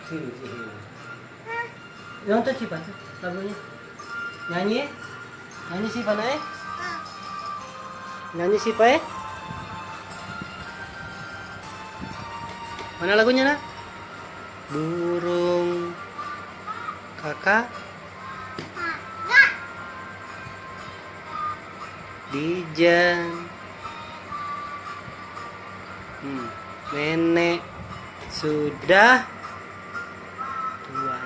Sini, sini. Nonton Siva tuh lagunya. Nyanyi ya? Nyanyi Siva naik? Nyanyi Siva ya? Mana lagunya nak? Burung kakak Dijan. Nenek sudah tua.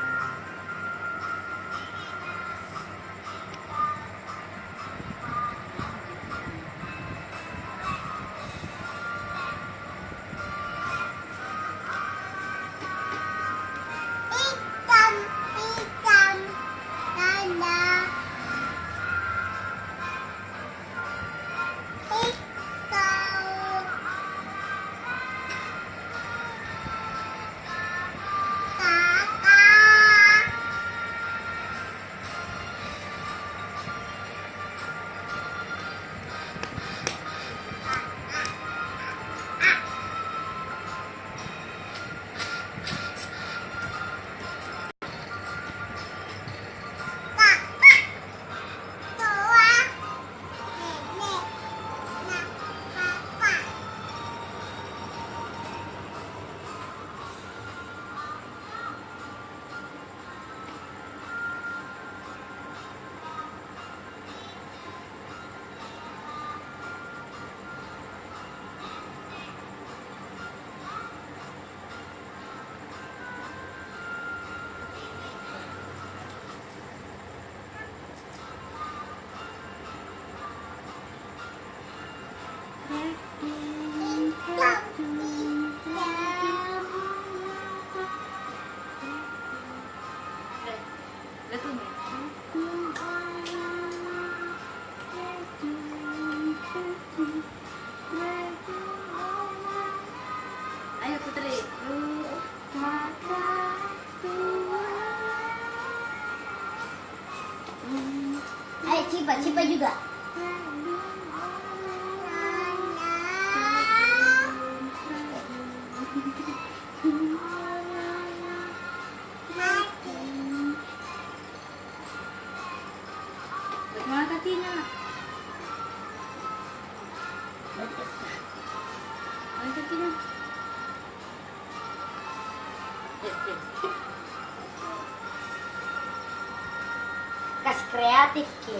Ayo Putri. Ayo Cipa juga. Bagaimana kakinya? Mana kakinya? Kas kreatif, Ki.